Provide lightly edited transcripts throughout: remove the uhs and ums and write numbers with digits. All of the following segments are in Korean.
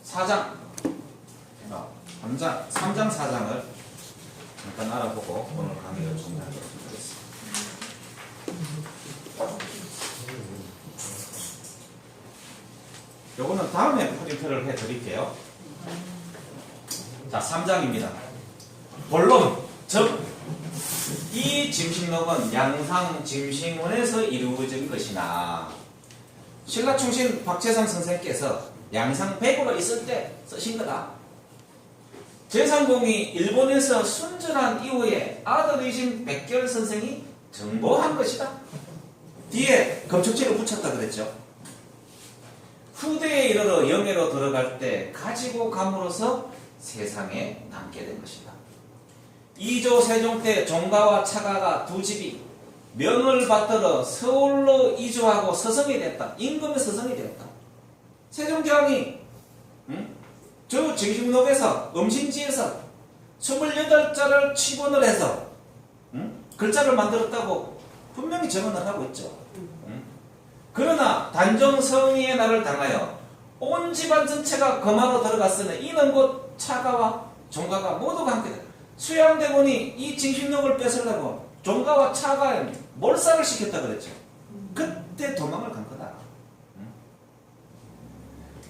4장, 3장 4장을 잠깐 알아보고 오늘 강의를 종료하도록 하겠습니다. 요거는 다음에 프린트를 해드릴게요. 자, 3장입니다. 본론, 즉 이 짐승록은 양상 짐승원에서 이루어진 것이나 신라충신 박재상 선생께서 양상 100으로 있을 때 쓰신 거다. 재상공이 일본에서 순절한 이후에 아들이신 백결 선생이 정보한 것이다. 뒤에 검척지를 붙였다 그랬죠. 후대에 이르러 영예로 들어갈 때 가지고 감으로써 세상에 남게 된 것이다. 2조 세종 때 종가와 차가가 두 집이 명을 받들어 서울로 이주하고 서성이 됐다. 임금의 서성이 되었다. 세종대왕이 저 정신록에서 음신지에서 28자를 치본을 해서 글자를 만들었다고 분명히 증언을 하고 있죠. 그러나 단종성의의 날을 당하여 온 집안 전체가 검하로 들어갔으니 이는 곧 차가와 종가가 모두가 함께 됐다. 수양대군이 이 정신록을 뺏으려고 종가와 차가에 몰살을 시켰다 그랬죠. 그때 도망을 간 거다.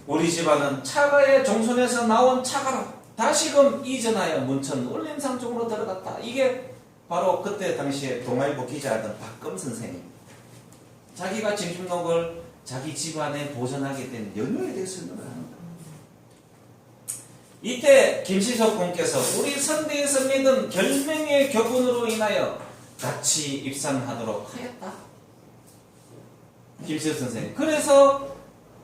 우리 집안은 차가의 종손에서 나온 차가로 다시금 이전하여 문천 울림상 쪽으로 들어갔다. 이게 바로 그때 당시에 동아일보 기자였던 박금 선생이 자기가 정신록을 자기 집안에 보존하게 된 연유에 대해 설명을 합니다. 이때 김시석 공께서 우리 선대에서 믿은 결명의 교훈으로 인하여 같이 입상하도록 하였다. 김시석 선생님. 그래서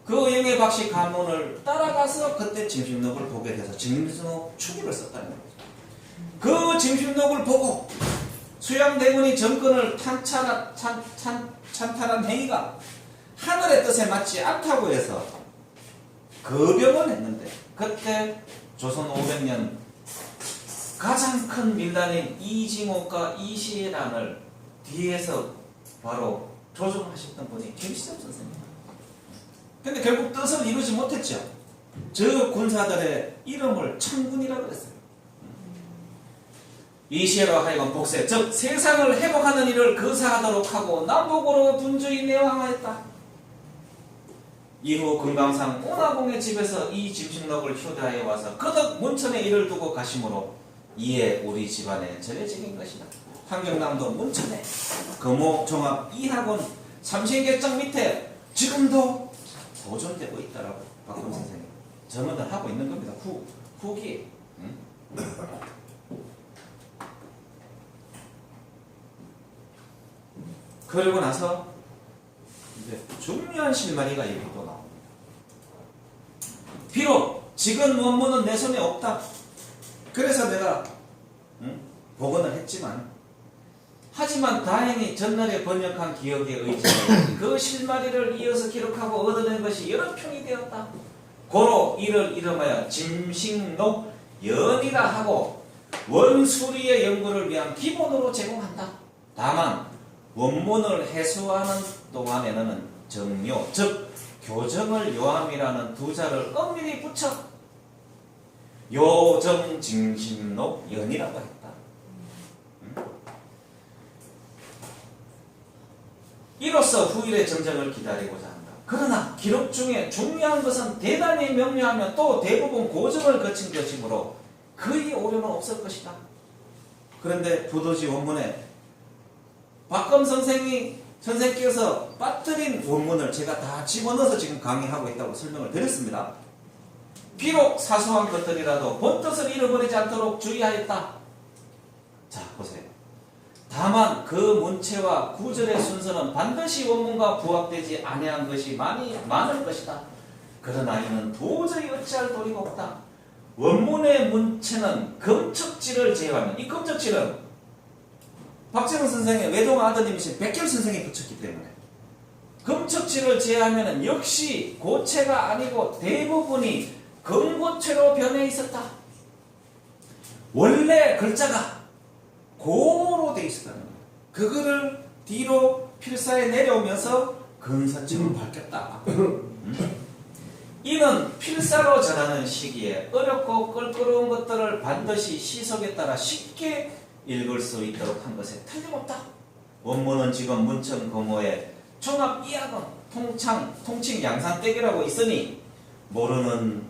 그 의형의 박씨 가문을 따라가서 그때 정신록을 보게 돼서 정신록 추기를 썼다는 거죠. 그 정신록을 보고 수양대군이 정권을 찬탈한 행위가 하늘의 뜻에 맞지 않다고 해서 거병을 했는데 그때 조선 500년 가장 큰 밀단인 이징옥과 이시란을 뒤에서 바로 조종하셨던 분이 김시섭 선생입니다. 근데 결국 뜻을 이루지 못했죠. 저 군사들의 이름을 청군이라고 했어요. 이시로 하여금 복세, 즉 세상을 회복하는 일을 거사하도록 하고 남북으로 분주히 내왕하였다. 이후 금강산 오나공의 집에서 이 짐승록을 휴대하여 와서 거듭 문천에 일을 두고 가심으로 이에 우리 집안에 전해지는 것이다. 한경남도 문천에 금호종합 2학원 삼신객장 밑에 지금도 보존되고 있다라고 박근 선생님 증언을 하고 있는 겁니다. 후기. 그러고 나서 이제 중요한 실마리가 여기 또 나옵니다. 비록 지금 원문은 내 손에 없다. 그래서 내가 복원을 했지만 하지만 다행히 전날에 번역한 기억에 의지하여 그 실마리를 이어서 기록하고 얻어낸 것이 여러 평이 되었다. 고로 이를 이름하여 짐승록 연이라 하고 원수리의 연구를 위한 기본으로 제공한다. 다만 원문을 해수하는 동안에는 정요, 즉 교정을 요함이라는 두 자를 엄밀히 붙여 요정징신록 연이라고 했다. 이로써 후일의 정정을 기다리고자 한다. 그러나 기록 중에 중요한 것은 대단히 명료하며 또 대부분 고정을 거친 것이므로 거의 오류는 없을 것이다. 그런데 부도지 원문에 박검 선생께서 빠뜨린 원문을 제가 다 집어넣어서 지금 강의하고 있다고 설명을 드렸습니다. 비록 사소한 것들이라도 본뜻을 잃어버리지 않도록 주의하였다. 자, 보세요. 다만 그 문체와 구절의 순서는 반드시 원문과 부합되지 아니한 것이 많을 것이다. 그러나 이는 도저히 어찌할 도리가 없다. 원문의 문체는 검척지를 제외하면 이 검척지는 박재원 선생의 외동 아드님이신 백결 선생이 붙였기 때문에 검척지를 제외하면 역시 고체가 아니고 대부분이 금고체로 변해 있었다. 원래 글자가 고로 되어 있었다는 거예요. 그거를 뒤로 필사에 내려오면서 근사처럼 바뀌었다. 이는 필사로 전하는 시기에 어렵고 껄끄러운 것들을 반드시 시속에 따라 쉽게 읽을 수 있도록 한 것에 틀림없다. 원문은 지금 문천 거모에 종합 이학은 통칭 양산댁이라고 있으니 모르는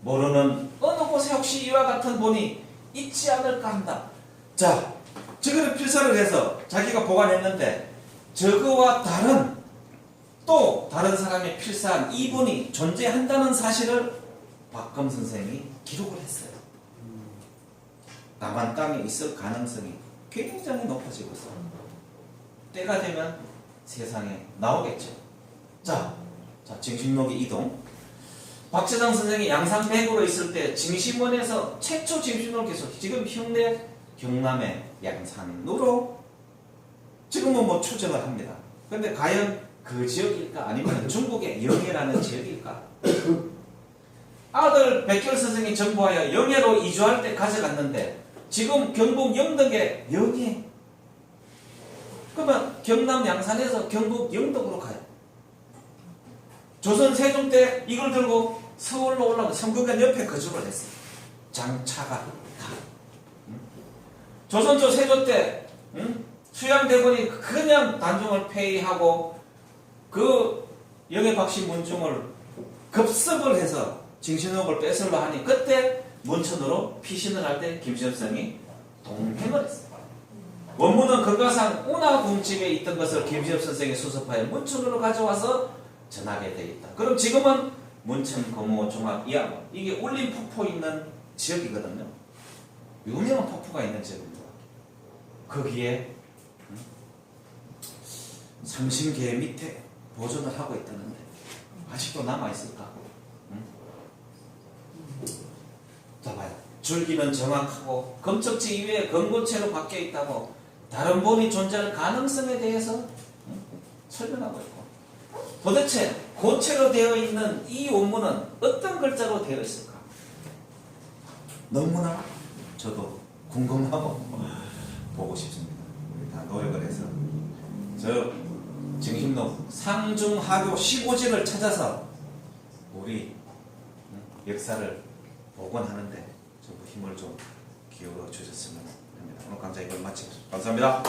어느 곳에 혹시 이와 같은 본이 있지 않을까 한다. 자, 저거를 필사를 해서 자기가 보관했는데 저거와 또 다른 사람이 필사한 이분이 존재한다는 사실을 박검 선생이 기록을 했어요. 남한 땅에 있을 가능성이 굉장히 높아지고 있어요. 때가 되면 세상에 나오겠죠. 자, 징신록의 이동. 박재정 선생이 양산백으로 있을 때 징신원에서 최초 징신록을 계속 지금 흉내 경남의 양산으로 지금은 뭐 추정을 합니다. 근데 과연 그 지역일까 아니면 중국의 영해라는 지역일까? 아들 백결 선생이 정부하여 영해로 이주할 때 가져갔는데 지금 경북 영덕에 영해. 그러면 경남 양산에서 경북 영덕으로 가요. 조선 세종 때 이걸 들고 서울로 올라가 성균관 옆에 거주를 했어요. 장차가 다. 조선조 세조 때 수양대군이 그냥 단종을 폐위하고 그 영해박씨 문중을 급습을 해서 징신록을 뺏으려 하니 그때 문천으로 피신을 할 때 김시엽성이 동행을 했어요. 원문은 근가상 운하궁집에 있던 것을 김시엽 선생이 수습하여 문천으로 가져와서 전하게 되어 있다. 그럼 지금은 문천 거모 종합 이하고 이게 울림 폭포 있는 지역이거든요. 유명한 폭포가 있는 지역입니다. 거기에 삼신계 밑에 보존을 하고 있다는데 아직도 남아있을까? 자 봐요. 줄기는 정확하고 검적지 이외에 검고체로 바뀌어 있다고 다른 본이 존재할 가능성에 대해서 설명하고 있고 도대체 고체로 되어 있는 이 원문은 어떤 글자로 되어 있을까? 너무나 저도 궁금하고 보고 싶습니다. 우리 다 노력을 해서 저 징신록 상중하교 15지를 찾아서 우리 역사를 복원하는데 전부 힘을 좀 기울여 주셨으면 합니다. 오늘 강좌 이걸 마치겠습니다. 감사합니다.